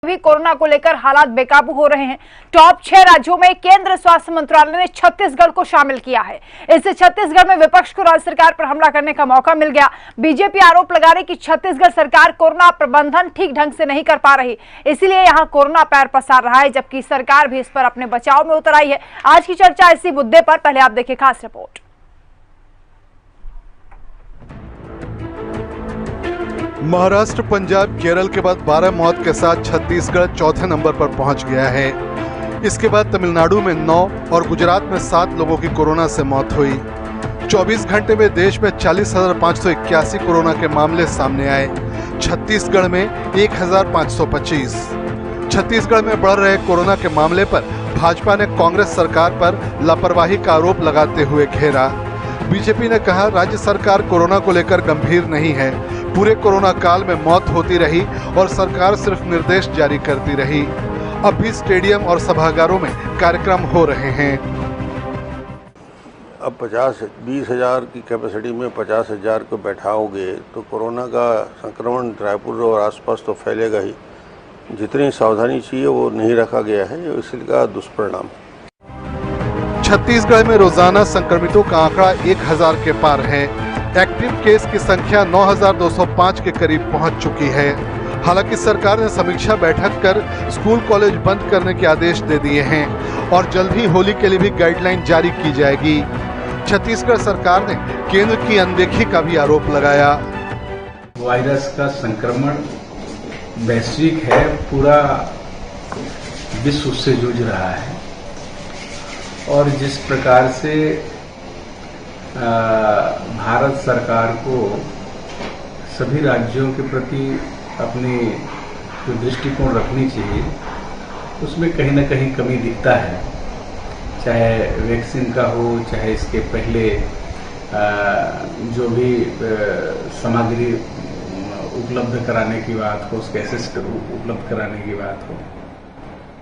भी कोरोना को लेकर हालात बेकाबू हो रहे हैं। टॉप 6 राज्यों में केंद्र स्वास्थ्य मंत्रालय ने छत्तीसगढ़ को शामिल किया है। इससे छत्तीसगढ़ में विपक्ष को राज्य सरकार पर हमला करने का मौका मिल गया। बीजेपी आरोप लगा रही कि छत्तीसगढ़ सरकार कोरोना प्रबंधन ठीक ढंग से नहीं कर पा रही, इसीलिए यहां कोरोना पैर पसार रहा है, जबकि सरकार भी इस पर अपने बचाव में उतर आई है। आज की चर्चा इसी मुद्दे पर, पहले आप देखिए खास रिपोर्ट। महाराष्ट्र, पंजाब, केरल के बाद 12 मौत के साथ छत्तीसगढ़ चौथे नंबर पर पहुंच गया है। इसके बाद तमिलनाडु में 9 और गुजरात में 7 लोगों की कोरोना से मौत हुई। 24 घंटे में देश में 40,581 कोरोना के मामले सामने आए। छत्तीसगढ़ में 1,525। छत्तीसगढ़ में बढ़ रहे कोरोना के मामले पर भाजपा ने कांग्रेस सरकार पर लापरवाही का आरोप लगाते हुए घेरा। बीजेपी ने कहा, राज्य सरकार कोरोना को लेकर गंभीर नहीं है। पूरे कोरोना काल में मौत होती रही और सरकार सिर्फ निर्देश जारी करती रही। अब भी स्टेडियम और सभागारों में कार्यक्रम हो रहे हैं। अब 20 हज़ार की कैपेसिटी में 50 हज़ार को बैठाओगे तो कोरोना का संक्रमण रायपुर और आसपास तो फैलेगा ही। जितनी सावधानी चाहिए वो नहीं रखा गया है, इसका दुष्परिणाम। छत्तीसगढ़ में रोजाना संक्रमितों का आंकड़ा 1000 के पार है। एक्टिव केस की संख्या 9205 के करीब पहुंच चुकी है। हालांकि सरकार ने समीक्षा बैठक कर स्कूल कॉलेज बंद करने के आदेश दे दिए हैं और जल्द ही होली के लिए भी गाइडलाइन जारी की जाएगी। छत्तीसगढ़ सरकार ने केंद्र की अनदेखी का भी आरोप लगाया। वायरस का संक्रमण वैश्विक है, पूरा विश्व उससे जूझ रहा है और जिस प्रकार से भारत सरकार को सभी राज्यों के प्रति अपनी जो दृष्टिकोण रखनी चाहिए, उसमें कहीं ना कहीं कमी दिखता है। चाहे वैक्सीन का हो, चाहे इसके पहले जो भी सामग्री उपलब्ध कराने की बात हो, उसके असिस्ट उपलब्ध कराने की बात हो,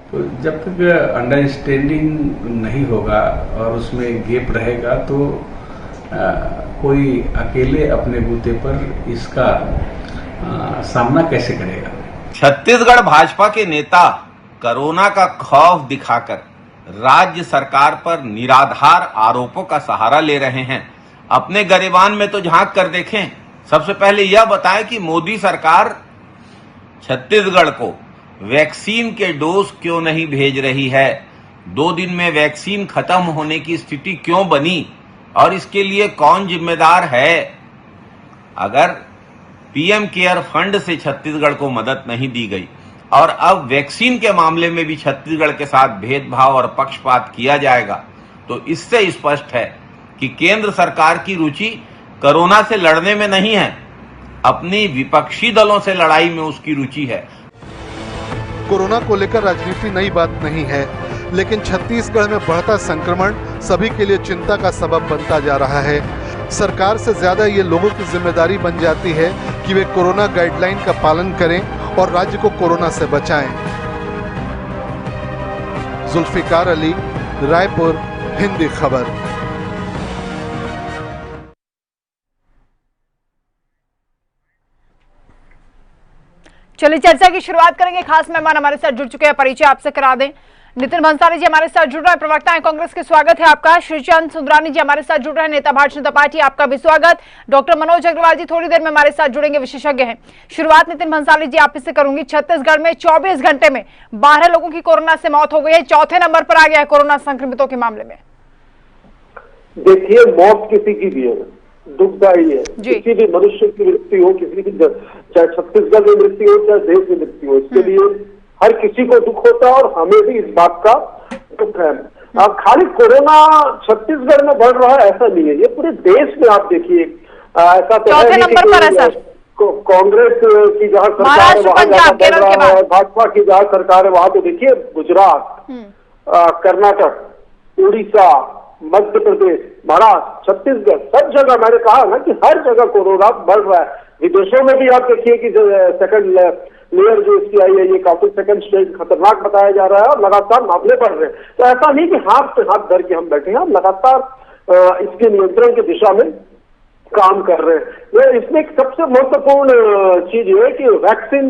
तो जब तक अंडरस्टैंडिंग नहीं होगा और उसमें गैप रहेगा तो कोई अकेले अपने बूते पर इसका सामना कैसे करेगा। छत्तीसगढ़ भाजपा के नेता कोरोना का खौफ दिखाकर राज्य सरकार पर निराधार आरोपों का सहारा ले रहे हैं। अपने गरिबान में तो झांक कर देखें। सबसे पहले यह बताएं कि मोदी सरकार छत्तीसगढ़ को वैक्सीन के डोज क्यों नहीं भेज रही है। 2 दिन में वैक्सीन खत्म होने की स्थिति क्यों बनी और इसके लिए कौन जिम्मेदार है। अगर पीएम केयर फंड से छत्तीसगढ़ को मदद नहीं दी गई और अब वैक्सीन के मामले में भी छत्तीसगढ़ के साथ भेदभाव और पक्षपात किया जाएगा, तो इससे स्पष्ट है कि केंद्र सरकार की रुचि कोरोना से लड़ने में नहीं है, अपनी विपक्षी दलों से लड़ाई में उसकी रुचि है। कोरोना को लेकर राजनीति नई बात नहीं है, लेकिन छत्तीसगढ़ में बढ़ता संक्रमण सभी के लिए चिंता का सबब बनता जा रहा है। सरकार से ज्यादा ये लोगों की जिम्मेदारी बन जाती है कि वे कोरोना गाइडलाइन का पालन करें और राज्य को कोरोना से बचाएं। जुल्फिकार अली, रायपुर, हिंदी खबर। चलिए चर्चा की शुरुआत करेंगे। खास मेहमान हमारे साथ जुड़ चुके हैं, परिचय आपसे करा दें। नितिन भंसाली जी हमारे साथ जुड़ रहे हैं, प्रवक्ता है कांग्रेस के, स्वागत है आपका। श्रीचंद सुंदरानी जी हमारे साथ जुड़ रहे हैं, नेता भारतीय जनता पार्टी, आपका भी स्वागत। डॉक्टर मनोज अग्रवाल जी थोड़ी देर में हमारे साथ जुड़ेंगे, विशेषज्ञ हैं। शुरुआत नितिन भंसाली जी आप इससे करूंगी। छत्तीसगढ़ में 24 घंटे में 12 लोगों की कोरोना से मौत हो गई है, चौथे नंबर पर आ गया है कोरोना संक्रमितों के मामले में। देखिए, मौत किसी की भी है, दुखदायी है। किसी भी मनुष्य की मृत्यु हो, किसी की, चाहे छत्तीसगढ़ में मृत्यु हो, चाहे देश में मृत्यु हो, इसके लिए हर किसी को दुख होता है और हमें भी इस बात का दुख है। खाली कोरोना छत्तीसगढ़ में बढ़ रहा है ऐसा नहीं है, ये पूरे देश में आप देखिए ऐसा तो है नहीं। कांग्रेस की जहाँ सरकार है वहां ज्यादा बढ़ रहा है, भाजपा की जहाँ सरकार है वहां तो देखिए गुजरात, कर्नाटक, उड़ीसा, मध्य प्रदेश, महाराष्ट्र, छत्तीसगढ़, सब जगह मैंने कहा ना कि हर जगह कोरोना बढ़ रहा है। विदेशों में भी आप देखिए कि सेकंड लेयर जो इसकी आई है, ये काफी सेकंड स्टेज खतरनाक बताया जा रहा है और लगातार मामले बढ़ रहे हैं। तो ऐसा नहीं कि हाथ पे हाथ धर के हम बैठे हैं, हम लगातार इसके नियंत्रण की दिशा में काम कर रहे हैं। ये इसमें एक सबसे महत्वपूर्ण चीज ये है कि वैक्सीन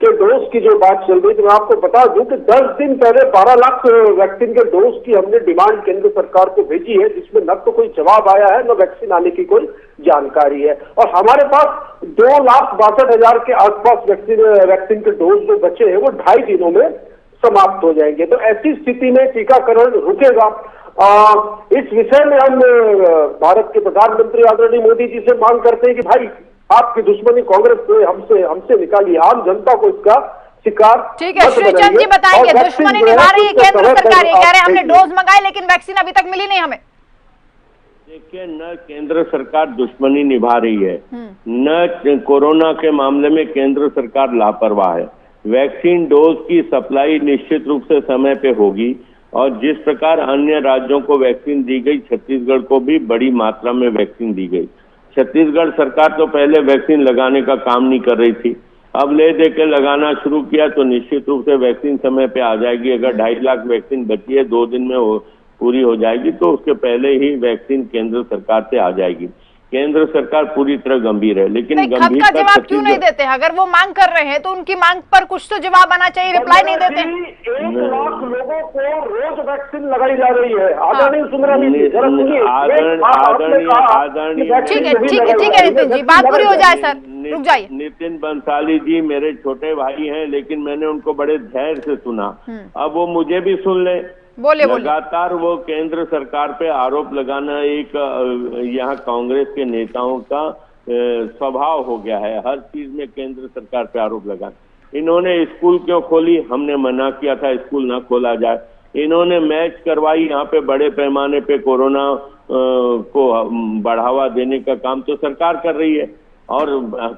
के डोज की जो बात चल रही थी, मैं आपको बता दूं कि 10 दिन पहले 12 लाख वैक्सीन के डोज की हमने डिमांड केंद्र सरकार को भेजी है, जिसमें न तो कोई जवाब आया है न वैक्सीन आने की कोई जानकारी है। और हमारे पास 2,62,000 के आसपास वैक्सीन के डोज जो बचे हैं वो 2.5 दिनों में समाप्त हो जाएंगे। तो ऐसी स्थिति में टीकाकरण रुकेगा। इस विषय में हम भारत के प्रधानमंत्री आदरणीय मोदी जी से मांग करते हैं कि भाई आपकी दुश्मनी कांग्रेस से हमसे निकालिए, आम जनता को इसका शिकार। ठीक है, श्रीचंद जी बताएंगे, दुश्मनी निभा रही है केंद्र सरकार, ये कह रहे हैं हमने डोज मंगाए लेकिन वैक्सीन अभी तक मिली नहीं हमें। देखिए, न केंद्र सरकार दुश्मनी निभा रही है, न कोरोना के मामले में केंद्र सरकार लापरवाह है। वैक्सीन डोज की सप्लाई निश्चित रूप से समय पे होगी और जिस प्रकार अन्य राज्यों को वैक्सीन दी गई, छत्तीसगढ़ को भी बड़ी मात्रा में वैक्सीन दी गई। छत्तीसगढ़ सरकार तो पहले वैक्सीन लगाने का काम नहीं कर रही थी, अब ले दे के लगाना शुरू किया तो निश्चित रूप से वैक्सीन समय पे आ जाएगी। अगर 2.5 लाख वैक्सीन बची है, 2 दिन में पूरी हो जाएगी, तो उसके पहले ही वैक्सीन केंद्र सरकार से आ जाएगी। केंद्र सरकार पूरी तरह गंभीर है, लेकिन गंभीरता जवाब क्यों नहीं देते? अगर वो मांग कर रहे हैं तो उनकी मांग पर कुछ तो जवाब आना चाहिए, रिप्लाई नहीं देते। 1 लाख लोगों को रोज वैक्सीन लगाई जा रही है। आदरणीय सुंदरानी जी, ठीक है नितिन जी, बात पूरी हो जाए सर, रुक जाइए। नितिन बंसाली जी मेरे छोटे भाई हैं, लेकिन मैंने उनको बड़े धैर्य से सुना, अब वो मुझे भी सुन ले। लगातार वो केंद्र सरकार पे आरोप लगाना एक यहाँ कांग्रेस के नेताओं का स्वभाव हो गया है, हर चीज में केंद्र सरकार पे आरोप लगाना। इन्होंने स्कूल क्यों खोली? हमने मना किया था स्कूल ना खोला जाए। इन्होंने मैच करवाई, यहाँ पे बड़े पैमाने पे कोरोना को बढ़ावा देने का काम तो सरकार कर रही है। और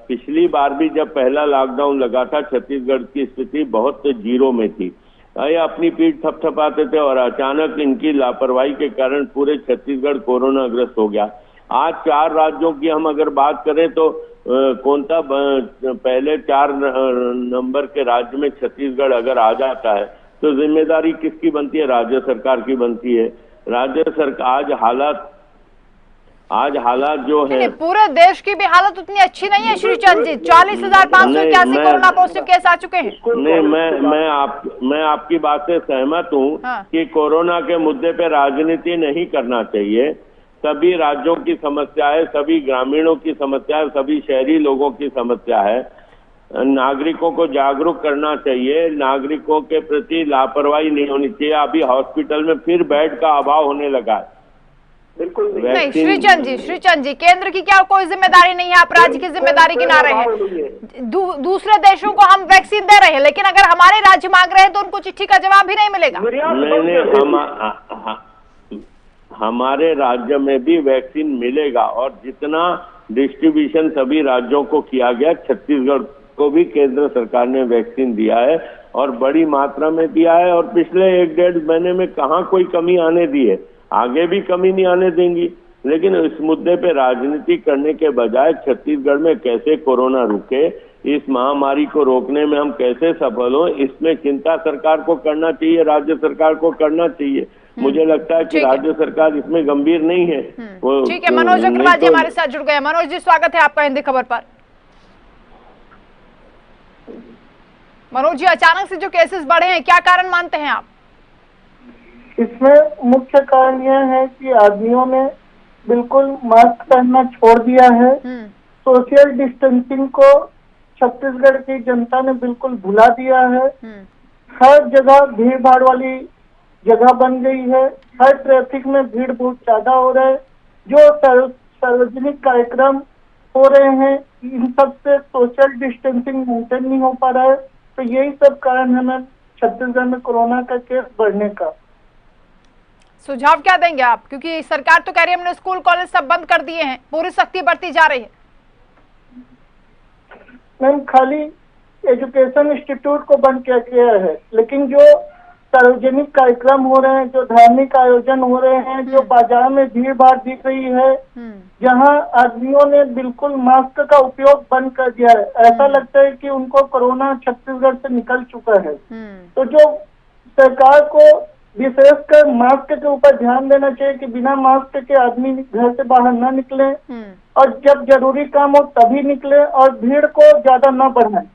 पिछली बार भी जब पहला लॉकडाउन लगा था, छत्तीसगढ़ की स्थिति बहुत जीरो में थी, ये अपनी पीठ थपथपाते थे और अचानक इनकी लापरवाही के कारण पूरे छत्तीसगढ़ कोरोना ग्रस्त हो गया। आज 4 राज्यों की हम अगर बात करें तो कोणता पहले 4 नंबर के राज्य में छत्तीसगढ़ अगर आ जाता है तो जिम्मेदारी किसकी बनती है? राज्य सरकार की बनती है। राज्य सरकार आज हालात जो है, पूरे देश की भी हालत उतनी अच्छी नहीं है श्रीचंद जी। 40,581 कोरोना पॉजिटिव केस आ चुके हैं। नहीं, मैं आपकी बात से सहमत हूँ कि कोरोना के मुद्दे पे राजनीति नहीं करना चाहिए। सभी राज्यों की समस्या है, सभी ग्रामीणों की समस्या है, सभी शहरी लोगों की समस्या है। नागरिकों को जागरूक करना चाहिए, नागरिकों के प्रति लापरवाही नहीं होनी चाहिए। अभी हॉस्पिटल में फिर बेड का अभाव होने लगा है। बिल्कुल नहीं श्रीचंद जी, केंद्र की क्या कोई जिम्मेदारी नहीं है? आप राज्य की जिम्मेदारी गिना रहे हैं। दूसरे देशों को हम वैक्सीन दे रहे हैं, लेकिन अगर हमारे राज्य मांग रहे हैं तो उनको चिट्ठी का जवाब भी नहीं मिलेगा। नहीं, हमारे राज्य में भी वैक्सीन मिलेगा और जितना डिस्ट्रीब्यूशन सभी राज्यों को किया गया, छत्तीसगढ़ को भी केंद्र सरकार ने वैक्सीन दिया है और बड़ी मात्रा में दिया है। और पिछले 1-1.5 महीने में कहाँ कोई कमी आने दी है, आगे भी कमी नहीं आने देंगी। लेकिन इस मुद्दे पे राजनीति करने के बजाय छत्तीसगढ़ में कैसे कोरोना रुके, इस महामारी को रोकने में हम कैसे सफल हो, इसमें चिंता सरकार को करना चाहिए, राज्य सरकार को करना चाहिए। मुझे लगता है कि राज्य सरकार इसमें गंभीर नहीं है। ठीक है, मनोज अग्रवाल जी हमारे साथ जुड़ गए। मनोज जी, स्वागत है आपका हिंदी खबर पर। मनोज जी, अचानक से जो केसेस बढ़े हैं, क्या कारण मानते हैं आप? इसमें मुख्य कारण यह है कि आदमियों ने बिल्कुल मास्क पहनना छोड़ दिया है। सोशल डिस्टेंसिंग को छत्तीसगढ़ की जनता ने बिल्कुल भुला दिया है। हर जगह भीड़ भाड़ वाली जगह बन गई है, हर ट्रैफिक में भीड़ बहुत ज्यादा हो रहा है। जो सार्वजनिक कार्यक्रम हो रहे हैं, इन सब से सोशल डिस्टेंसिंग मेंटेन नहीं हो पा रहा है। तो यही सब कारण है छत्तीसगढ़ में कोरोना का केस बढ़ने का। सुझाव क्या देंगे आप? क्योंकि सरकार तो कह रही है हमने स्कूल कॉलेज सब बंद कर दिए हैं, पूरी सख्ती बरती जा रही है। मैम, खाली एजुकेशन इंस्टीट्यूट को बंद किया गया है, लेकिन जो सार्वजनिक कार्यक्रम हो रहे हैं, जो धार्मिक आयोजन हो रहे हैं, जो बाजार में भीड़ भाड़ दिख रही है, जहां आदमियों ने बिल्कुल मास्क का उपयोग बंद कर दिया है, ऐसा लगता है कि उनको कोरोना छत्तीसगढ़ से निकल चुका है। तो जो सरकार को विशेषकर मास्क के ऊपर ध्यान देना चाहिए कि बिना मास्क के आदमी घर से बाहर न निकले और जब जरूरी काम हो तभी निकले और भीड़ को ज्यादा न बढ़ाएं।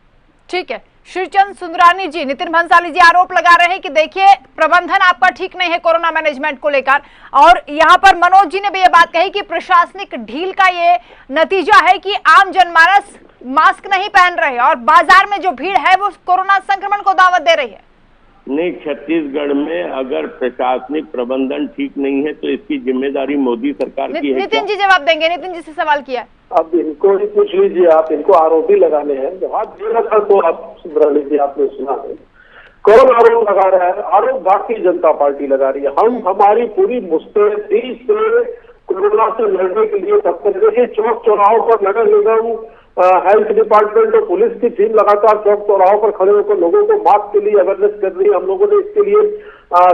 ठीक है, श्रीचंद सुंदरानी जी, नितिन भंसाली जी आरोप लगा रहे हैं कि देखिए प्रबंधन आपका ठीक नहीं है कोरोना मैनेजमेंट को लेकर, और यहाँ पर मनोज जी ने भी ये बात कही कि प्रशासनिक ढील का ये नतीजा है कि आम जनमानस मास्क नहीं पहन रहे और बाजार में जो भीड़ है वो कोरोना संक्रमण को दावत दे रही है। नहीं, छत्तीसगढ़ में अगर प्रशासनिक प्रबंधन ठीक नहीं है तो इसकी जिम्मेदारी मोदी सरकार की है। नितिन जी जवाब देंगे, नितिन जी से सवाल किया। अब इनको ही पूछ लीजिए, आप इनको आरोपी लगाने हैं। जवाब देना था तो आप सुंदरानी जी आपने सुना है। कौन आरोप लगा रहा है? आरोप भारतीय जनता पार्टी लगा रही है। हम हमारी पूरी मुस्तैदी से कोरोना से लड़ने के लिए तत्पर। देखिए चौक चौराहों पर नगर निगम, हेल्थ डिपार्टमेंट और पुलिस की टीम लगातार चौक चौराहों पर खड़े होकर लोगों को मास्क के लिए अवेयरनेस कर रही है। हम लोगों ने इसके लिए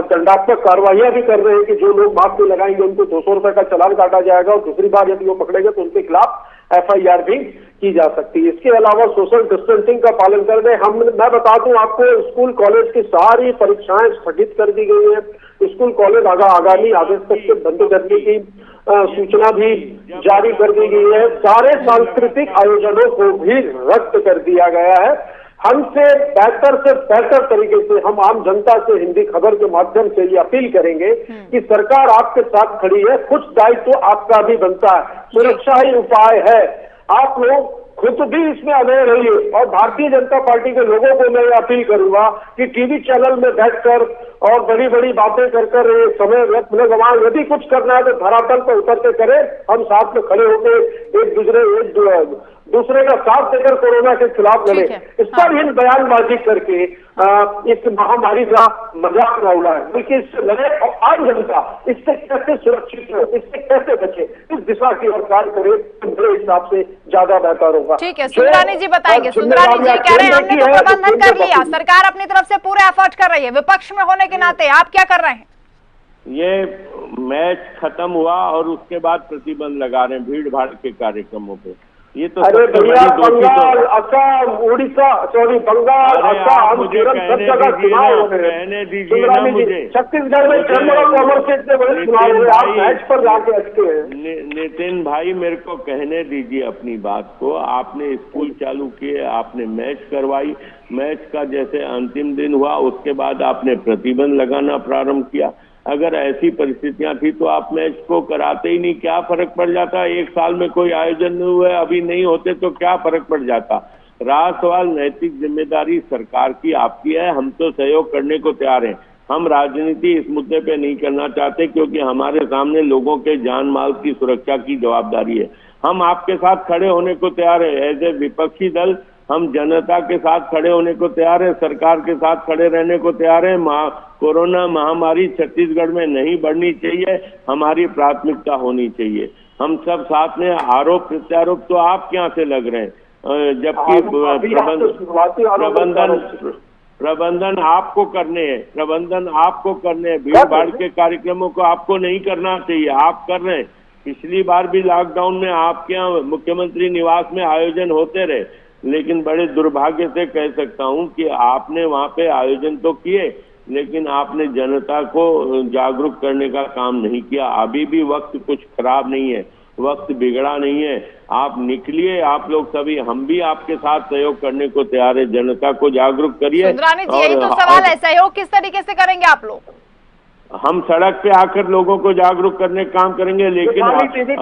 दंडात्मक कार्रवाइयां भी कर रहे हैं कि जो लोग मास्क नहीं लगाएंगे उनको 200 रुपए का चालान काटा जाएगा और दूसरी बार यदि वो पकड़ेंगे तो उनके खिलाफ FIR भी की जा सकती है। इसके अलावा सोशल डिस्टेंसिंग का पालन कर रहे हैं। मैं बता दूं आपको, स्कूल कॉलेज की सारी परीक्षाएं स्थगित कर दी गई है। स्कूल कॉलेज आगामी आदेश तक से बंद करने की सूचना भी जारी कर दी गई है। सारे सांस्कृतिक आयोजनों को भी रद्द कर दिया गया है। हमसे बेहतर तरीके से हम आम जनता से हिंदी खबर के माध्यम से ये अपील करेंगे कि सरकार आपके साथ खड़ी है, कुछ दायित्व तो आपका भी बनता है, सुरक्षा ही उपाय है। आप लोग खुद भी इसमें अवेयर रहिए और भारतीय जनता पार्टी के लोगों को मैं ये अपील करूंगा कि टीवी चैनल में बैठकर और बड़ी बड़ी बातें कर समय व्यर्थ न गवाएं। यदि कुछ करना है तो धरातल पर उतर के करें। हम साथ में खड़े होकर एक दूसरे का साथ देकर कोरोना के खिलाफ लड़े। इस पर इन बयानबाजी करके इस महामारी का मजाक न उड़ाए, बल्कि इससे लड़े और आम जनता इससे कैसे सुरक्षित हो, इससे कैसे बचे, इस दिशा की ओर कार्य करे तो मेरे हिसाब से ज्यादा बेहतर होगा। ठीक है, सुंदरानी जी बताएंगे। सुंदरानी जी कह रहे हैं हमने तो प्रबंधन कर लिया, सरकार अपनी तरफ से पूरे एफर्ट कर रही है, विपक्ष में होने के नाते आप क्या कर रहे हैं? ये मैच खत्म हुआ और उसके बाद प्रतिबंध लगा रहे हैं भीड़ भाड़ के कार्यक्रमों पे। ये तो अरे भैया, बंगाल, असम, उड़ीसा, सॉरी बंगाल, असम, मुझे कहने दीजिए ना मुझे। छत्तीसगढ़ में चैम्बर ऑफ कॉमर्स के इतने बड़े चुनाव हुए, आप मैच पर जाके अटके हैं। नितिन भाई मेरे को कहने दीजिए अपनी बात को। आपने स्कूल चालू किए, आपने मैच करवाई, मैच का जैसे अंतिम दिन हुआ उसके बाद आपने प्रतिबंध लगाना प्रारंभ किया। अगर ऐसी परिस्थितियां थी तो आप मैच को कराते ही नहीं, क्या फर्क पड़ जाता? एक साल में कोई आयोजन नहीं हुआ, अभी नहीं होते तो क्या फर्क पड़ जाता? रहा सवाल नैतिक जिम्मेदारी सरकार की, आपकी है। हम तो सहयोग करने को तैयार हैं। हम राजनीति इस मुद्दे पे नहीं करना चाहते क्योंकि हमारे सामने लोगों के जान माल की सुरक्षा की जवाबदारी है। हम आपके साथ खड़े होने को तैयार है। एज ए विपक्षी दल हम जनता के साथ खड़े होने को तैयार है, सरकार के साथ खड़े रहने को तैयार है। कोरोना महामारी छत्तीसगढ़ में नहीं बढ़नी चाहिए, हमारी प्राथमिकता होनी चाहिए। हम सब साथ में आरोप प्रत्यारोप तो आप क्या से लग रहे हैं, जबकि प्रबंधन आपको करने हैं, प्रबंधन आपको करने हैं। भीड़ भाड़ के कार्यक्रमों को आपको नहीं करना चाहिए, आप कर रहे हैं। पिछली बार भी लॉकडाउन में आपके यहाँ मुख्यमंत्री निवास में आयोजन होते रहे, लेकिन बड़े दुर्भाग्य से कह सकता हूं कि आपने वहां पे आयोजन तो किए लेकिन आपने जनता को जागरूक करने का काम नहीं किया। अभी भी वक्त कुछ खराब नहीं है, वक्त बिगड़ा नहीं है। आप निकलिए, आप लोग सभी, हम भी आपके साथ सहयोग करने को तैयार है। जनता को जागरूक करिए। सुंदरानी जी, यही तो सवाल है, सहयोग किस तरीके से करेंगे आप लोग? हम सड़क पे आकर लोगों को जागरूक करने का काम करेंगे, लेकिन एक मिनट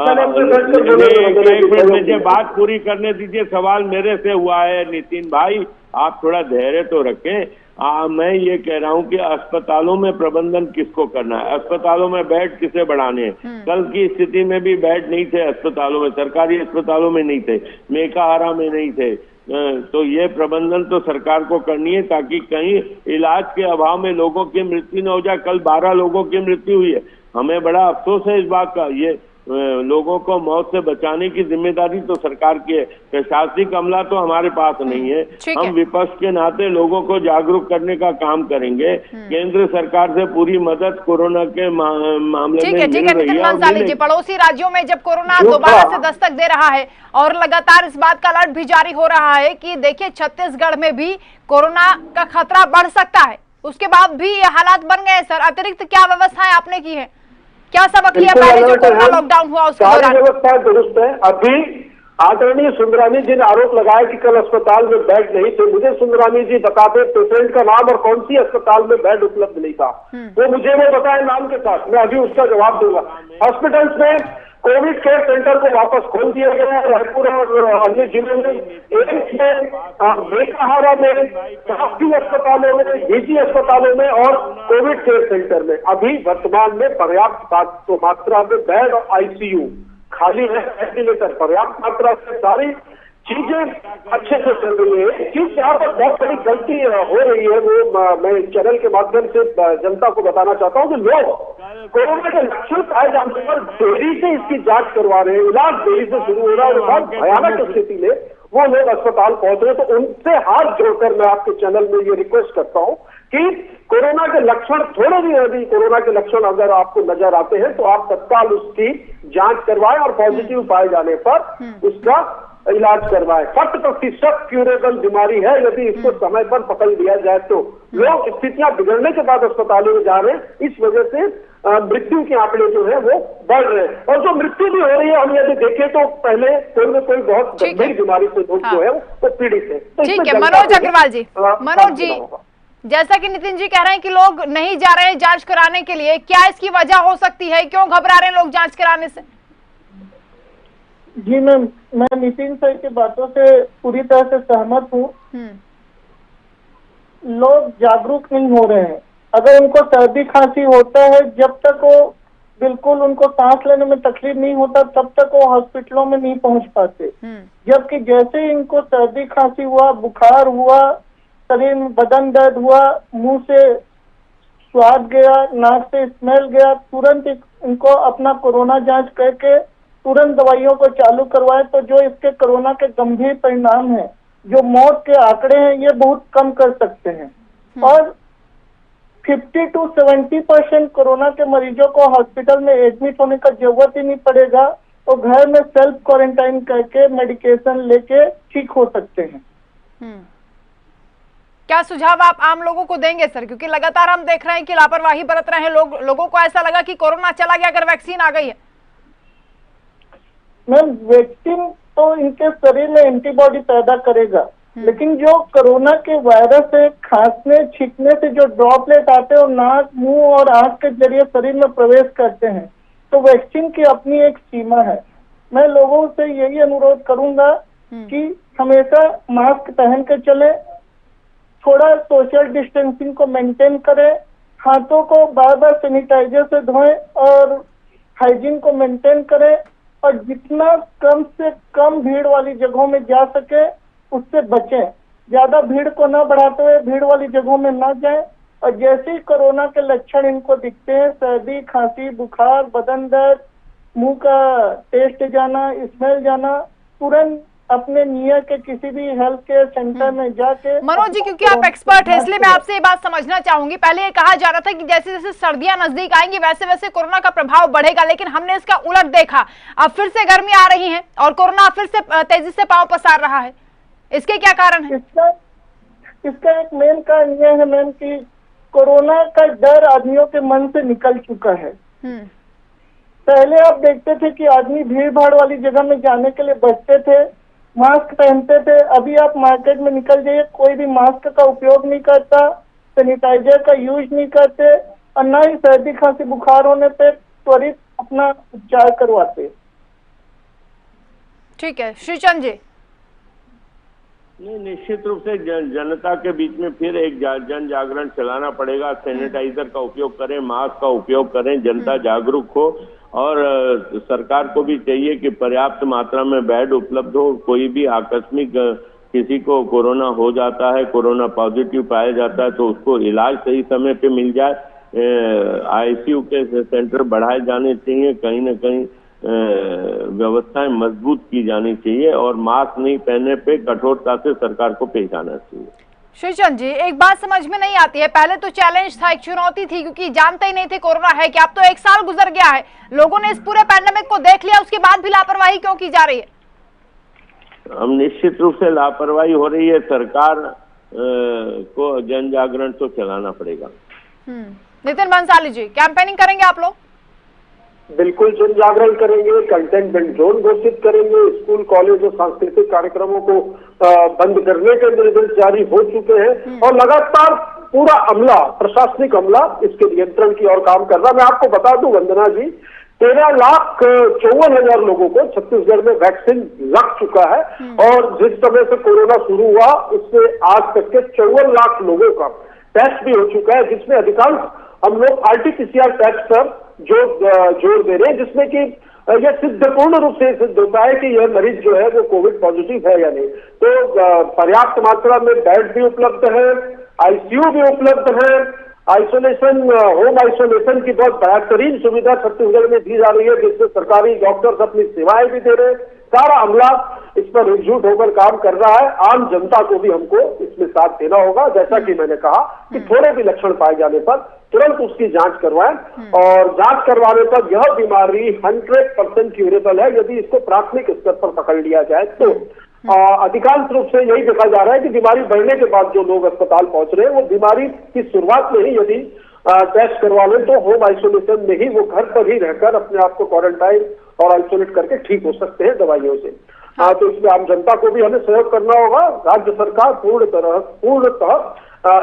मुझे बात पूरी करने दीजिए। सवाल मेरे से हुआ है नितिन भाई, आप थोड़ा धैर्य तो रखें। मैं ये कह रहा हूँ कि अस्पतालों में प्रबंधन किसको करना है, अस्पतालों में बेड किसे बढ़ाने हैं। कल की स्थिति में भी बेड नहीं थे अस्पतालों में, सरकारी अस्पतालों में नहीं थे, मेकाहारा में नहीं थे। तो ये प्रबंधन तो सरकार को करनी है ताकि कहीं इलाज के अभाव में लोगों की मृत्यु न हो जाए। कल 12 लोगों की मृत्यु हुई है, हमें बड़ा अफसोस है इस बात का। ये लोगों को मौत से बचाने की जिम्मेदारी तो सरकार की है, प्रशासनिक अमला तो हमारे पास नहीं है। हम विपक्ष के नाते लोगों को जागरूक करने का काम करेंगे। केंद्र सरकार से पूरी मदद कोरोना के मामले में मिल रही है। जी, पड़ोसी राज्यों में जब कोरोना दोबारा से दस्तक दे रहा है और लगातार इस बात का अलर्ट भी जारी हो रहा है कि देखिए छत्तीसगढ़ में भी कोरोना का खतरा बढ़ सकता है, उसके बाद भी ये हालात बन गए सर। अतिरिक्त क्या व्यवस्थाएं आपने की है, क्या सबक लिया पहले जो कोरोना लॉकडाउन हुआ उसके दौरान? व्यवस्था दुरुस्त है। अभी आदरणीय सुंदरानी जी ने आरोप लगाया कि कल अस्पताल में बेड नहीं थे, मुझे सुंदरानी जी बता दें पेशेंट का नाम और कौन सी अस्पताल में बेड उपलब्ध नहीं था, वो मुझे वो बताए नाम के साथ, मैं अभी उसका जवाब दूंगा। हॉस्पिटल्स में कोविड केयर सेंटर को वापस खोल दिया गया है, रायपुर और अन्य जिलों में, एम्स में, बेसहारा में, शासकीय अस्पतालों में, निजी अस्पतालों में और कोविड केयर सेंटर में अभी वर्तमान में पर्याप्त मात्रा में बेड और आईसीयू खाली है, वेंटिलेटर पर्याप्त मात्रा से, सारी चीजें अच्छे से चल रही है। एक चीज यहाँ पर बहुत बड़ी गलती हो रही है, वो मैं चैनल के माध्यम से जनता को बताना चाहता हूँ कि लोग कोरोना के लक्षण पाए जाने पर देरी से इसकी जांच करवा रहे हैं, इलाज देरी से शुरू हो रहा है और बहुत भयानक स्थिति में वो लोग अस्पताल पहुंच रहे हैं। तो उनसे हाथ जोड़कर मैं आपके चैनल में ये रिक्वेस्ट करता हूँ कि कोरोना के लक्षण थोड़े भी यदि कोरोना के लक्षण अगर आपको नजर आते हैं तो आप तत्काल उसकी जांच करवाएं और पॉजिटिव पाए जाने पर उसका इलाज करवाएं। 100% क्यूरेबल बीमारी है, यदि इसको समय पर पकड़ लिया जाए तो। लोग स्थितियां बिगड़ने के बाद अस्पतालों में जा रहे हैं, इस वजह से मृत्यु के आंकड़े जो है वो बढ़ रहे हैं। और जो मृत्यु भी हो रही है, हम यदि देखें तो पहले कोई न कोई बहुत गंभीर बीमारी से लोग जो है वो पीड़ित है। ठीक है मनोज अग्रवाल जी, मनोज जी जैसा कि नितिन जी कह रहे हैं कि लोग नहीं जा रहे हैं जांच कराने के लिए, क्या इसकी वजह हो सकती है, क्यों घबरा रहे हैं लोग जांच कराने से? जी मैं नितिन सर की बातों से पूरी तरह से सहमत हूँ। लोग जागरूक नहीं हो रहे हैं। अगर उनको सर्दी खांसी होता है, जब तक वो बिल्कुल उनको सांस लेने में तकलीफ नहीं होता तब तक वो हॉस्पिटलों में नहीं पहुंच पाते। जबकि जैसे ही इनको सर्दी खांसी हुआ, बुखार हुआ, शरीर में बदन दर्द हुआ, मुंह से स्वाद गया, नाक से स्मेल गया, तुरंत इनको अपना कोरोना जांच करके तुरंत दवाइयों को चालू करवाए तो जो इसके कोरोना के गंभीर परिणाम हैं, जो मौत के आंकड़े हैं, ये बहुत कम कर सकते हैं। और 50 to 70% कोरोना के मरीजों को हॉस्पिटल में एडमिट होने का जरूरत ही नहीं पड़ेगा, तो घर में सेल्फ क्वारंटाइन करके मेडिकेशन लेके ठीक हो सकते हैं। क्या सुझाव आप आम लोगों को देंगे सर, क्योंकि लगातार हम देख रहे हैं कि लापरवाही बरत रहे हैं लोगों को ऐसा लगा कि कोरोना चला गया अगर वैक्सीन आ गई है। मैम वैक्सीन तो इनके शरीर में एंटीबॉडी पैदा करेगा, लेकिन जो कोरोना के वायरस है, खांसने छींकने से जो ड्रॉपलेट आते हैं और नाक, मुंह और आंख के जरिए शरीर में प्रवेश करते हैं, तो वैक्सीन की अपनी एक सीमा है। मैं लोगों से यही अनुरोध करूंगा कि हमेशा मास्क पहन के चले, थोड़ा सोशल डिस्टेंसिंग को मेंटेन करें, हाथों को बार बार सैनिटाइजर से धोएं और हाइजीन को मेंटेन करें, और जितना कम से कम भीड़ वाली जगहों में जा सके उससे बचें। ज्यादा भीड़ को न बढ़ाते हुए भीड़ वाली जगहों में न जाएं। और जैसे ही कोरोना के लक्षण इनको दिखते हैं, सर्दी, खांसी, बुखार, बदन दर्द, मुंह का टेस्ट जाना, स्मेल जाना, तुरंत अपने नियर के किसी भी हेल्थ केयर सेंटर में जाके। मनोज जी क्योंकि आप एक्सपर्ट हैं इसलिए मैं आपसे ये बात समझना चाहूंगी। पहले ये कहा जा रहा था कि जैसे जैसे सर्दियां नजदीक आएंगी वैसे वैसे कोरोना का प्रभाव बढ़ेगा, लेकिन हमने इसका उलट देखा। अब फिर से गर्मी आ रही है और कोरोना फिर से तेजी से पांव पसार रहा है, इसके क्या कारण है? इसका एक मेन कारण यह है मैम कि कोरोना का डर आदमियों के मन से निकल चुका है। पहले आप देखते थे कि आदमी भीड़ भाड़ वाली जगह में जाने के लिए बचते थे, मास्क पहनते थे। अभी आप मार्केट में निकल जाइए, कोई भी मास्क का उपयोग नहीं करता, सैनिटाइजर का यूज नहीं करते, और न ही सर्दी खांसी बुखार होने पे त्वरित अपना उपचार करवाते। ठीक है श्रीचंद जी। नहीं, निश्चित रूप से जनता के बीच में फिर एक जन जागरण चलाना पड़ेगा। सैनिटाइजर का उपयोग करें, मास्क का उपयोग करें, जनता जागरूक हो। और सरकार को भी चाहिए कि पर्याप्त मात्रा में बेड उपलब्ध हो। कोई भी आकस्मिक किसी को कोरोना हो जाता है, कोरोना पॉजिटिव पाया जाता है, तो उसको इलाज सही समय पे मिल जाए। आईसीयू के सेंटर बढ़ाए जाने चाहिए, कहीं ना कहीं व्यवस्थाएं मजबूत की जानी चाहिए, और मास्क नहीं पहनने पे कठोरता से सरकार को पेश आना चाहिए। श्रीचंद जी एक बात समझ में नहीं आती है, पहले तो चैलेंज था, एक चुनौती थी, क्योंकि जानते ही नहीं थे कोरोना है क्या। अब तो 1 साल गुजर गया है, लोगों ने इस पूरे पैंडेमिक को देख लिया, उसके बाद भी लापरवाही क्यों की जा रही है? हम निश्चित रूप से लापरवाही हो रही है। सरकार को जन जागरण तो चलाना पड़ेगा। नितिन भंसाली जी, कैंपेनिंग करेंगे आप लोग? बिल्कुल जन जागरण करेंगे, कंटेनमेंट जोन घोषित करेंगे, स्कूल कॉलेज और सांस्कृतिक कार्यक्रमों को बंद करने के निर्देश जारी हो चुके हैं और लगातार पूरा अमला, प्रशासनिक अमला इसके नियंत्रण की ओर काम कर रहा। मैं आपको बता दूं वंदना जी, 13,54,000 लोगों को छत्तीसगढ़ में वैक्सीन लग चुका है और जिस समय से कोरोना शुरू हुआ उससे आज तक के 54 लाख लोगों का टेस्ट भी हो चुका है, जिसमें अधिकांश हम लोग RT-PCR टेस्ट पर जोर दे रहे हैं, जिसमें कि यह सिद्धपूर्ण रूप से सिद्ध होता है कि यह मरीज जो है वो कोविड पॉजिटिव है या नहीं। तो पर्याप्त मात्रा में बेड भी उपलब्ध है, ICU भी उपलब्ध है, आइसोलेशन, होम आइसोलेशन की बहुत बेहतरीन सुविधा छत्तीसगढ़ में दी जा रही है, जिसमें सरकारी डॉक्टर्स अपनी सेवाएं भी दे रहे हैं। सारा अमला इस पर एकजुट होकर काम कर रहा है। आम जनता को भी हमको इसमें साथ देना होगा। जैसा कि मैंने कहा कि थोड़े भी लक्षण पाए जाने पर तुरंत उसकी जांच करवाएं और जांच करवाने पर यह बीमारी 100% क्यूरेबल है यदि इसको प्राथमिक स्तर पर पकड़ लिया जाए तो। अधिकांश रूप से यही देखा जा रहा है कि बीमारी बढ़ने के बाद जो लोग अस्पताल पहुंच रहे हैं वो बीमारी की शुरुआत में ही यदि टेस्ट करवा लें तो होम आइसोलेशन में ही वो घर पर ही रहकर अपने आप को क्वारंटाइन और आइसोलेट करके ठीक हो सकते हैं दवाइयों से। तो इसमें आम जनता को भी हमें सहयोग करना होगा। राज्य सरकार पूर्णतः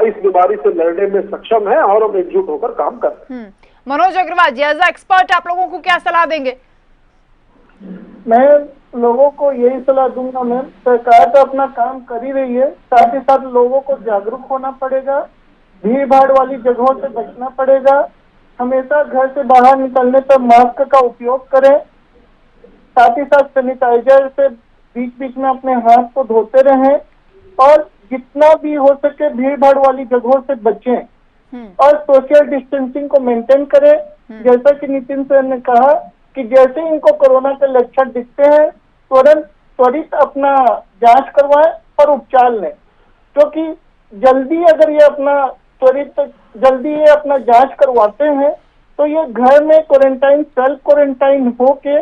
इस बीमारी से लड़ने में सक्षम है और हम एकजुट होकर काम कर रहे हैं। मनोज अग्रवाल जी, एज एक्सपर्ट आप लोगों को क्या सलाह देंगे? मैं लोगों को यही सलाह दूंगा मैम, सरकार तो अपना काम कर ही रही है, साथ ही साथ लोगों को जागरूक होना पड़ेगा, भीड़ भाड़ वाली जगहों से बचना पड़ेगा, हमेशा घर से बाहर निकलने पर मास्क का उपयोग करें, साथ ही साथ सैनिटाइजर से बीच बीच में अपने हाथ को धोते रहें और जितना भी हो सके भीड़ भाड़ वाली जगहों से बचें और सोशल डिस्टेंसिंग को मेंटेन करें। जैसा कि नितिन सर ने कहा कि जैसे इनको कोरोना के लक्षण दिखते हैं त्वरित अपना जांच करवाएं और उपचार लें, क्योंकि जल्दी अगर ये अपना जांच करवाते हैं तो ये घर में क्वारंटाइन, सेल्फ क्वारंटाइन होके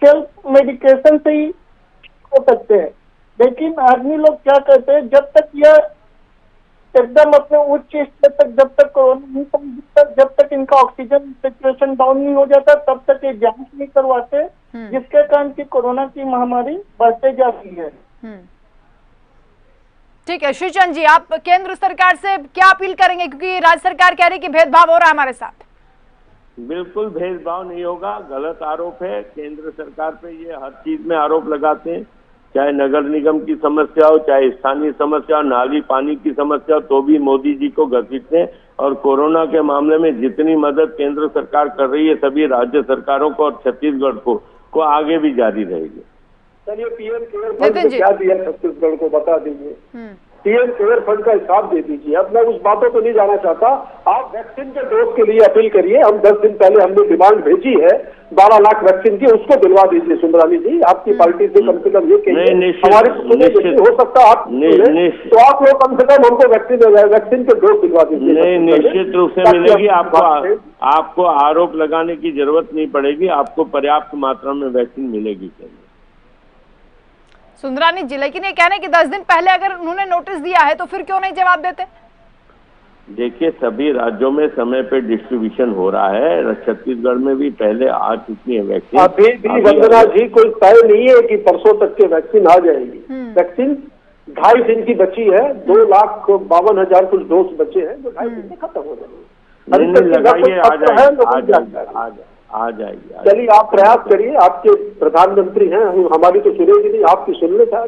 सेल्फ मेडिकेशन से ही हो सकते हैं। लेकिन आदमी लोग क्या करते हैं, जब तक यह एकदम अपने उच्च स्तर तक जब तक कोरोना नहीं पहुंचता, जब तक इनका ऑक्सीजन सेचुरेशन डाउन नहीं हो जाता तब तक ये जांच नहीं करवाते, जिसके कारण की कोरोना की महामारी बढ़ते जाती है। ठीक है श्रीचंद जी, आप केंद्र सरकार से क्या अपील करेंगे, क्योंकि राज्य सरकार कह रही है कि भेदभाव हो रहा है हमारे साथ? बिल्कुल भेदभाव नहीं होगा, गलत आरोप है। केंद्र सरकार पे ये हर चीज में आरोप लगाते हैं, चाहे नगर निगम की समस्या हो, चाहे स्थानीय समस्या हो, नाली पानी की समस्या हो, तो भी मोदी जी को घसीटते हैं। और कोरोना के मामले में जितनी मदद केंद्र सरकार कर रही है सभी राज्य सरकारों को और छत्तीसगढ़ को आगे भी जारी रहेगी। चलिए पीएम केयर फंड क्या दिया छत्तीसगढ़ को बता दीजिए, पीएम केयर फंड का हिसाब दे दीजिए। अब मैं उस बातों को नहीं जाना चाहता। आप वैक्सीन के डोज के लिए अपील करिए। हम 10 दिन पहले हमने डिमांड भेजी है 12 लाख वैक्सीन की, उसको दिलवा दीजिए सुंदरानी जी। आपकी पार्टी से कम ये कहिए, हमारे हो सकता है आप तो आप लोग कम से कम हमको वैक्सीन के डोज दिलवा दीजिए। नहीं, निश्चित रूप से मिलेगी आपको आरोप लगाने की जरूरत नहीं पड़ेगी, आपको पर्याप्त मात्रा में वैक्सीन मिलेगी। सुंदरानी जी, लेकिन ये कहने कि 10 दिन पहले अगर उन्होंने नोटिस दिया है तो फिर क्यों नहीं जवाब देते? देखिए सभी राज्यों में समय पे डिस्ट्रीब्यूशन हो रहा है, छत्तीसगढ़ में भी पहले आ चुकी है वैक्सीन। अभी भी वंदना जी कोई तय नहीं है कि परसों तक के वैक्सीन आ जाएगी। वैक्सीन 2.5 दिन की बची है, 2,52,000 कुछ डोज बचे हैं जो 2.5 दिन में खत्म हो जाएंगे। लगाइए, आ जाएगी। चलिए आप प्रयास करिए, आपके प्रधानमंत्री हैं, हमारी तो सुनेगी नहीं, आपकी सुन ले था।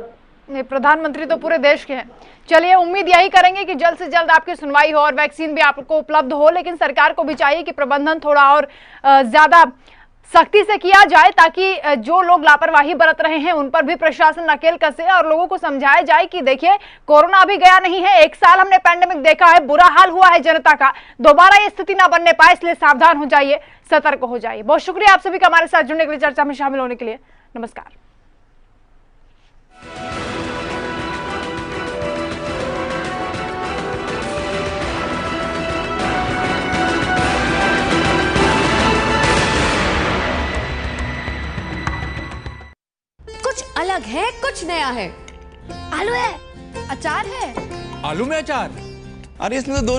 प्रधानमंत्री तो पूरे देश के हैं। चलिए उम्मीद यही करेंगे कि जल्द से जल्द आपकी सुनवाई हो और वैक्सीन भी आपको उपलब्ध हो, लेकिन सरकार को भी चाहिए कि प्रबंधन थोड़ा और ज्यादा सख्ती से किया जाए ताकि जो लोग लापरवाही बरत रहे हैं उन पर भी प्रशासन नकेल कसे और लोगों को समझाया जाए कि देखिए कोरोना अभी गया नहीं है। 1 साल हमने पैंडेमिक देखा है, बुरा हाल हुआ है जनता का, दोबारा ये स्थिति ना बनने पाए, इसलिए सावधान हो जाइए, सतर्क हो जाइए। बहुत शुक्रिया आप सभी का हमारे साथ जुड़ने के लिए, चर्चा में शामिल होने के लिए। नमस्कार। कुछ अलग है, कुछ नया है। आलू है, अचार है? आलू में अचार? अरे इसमें तो 2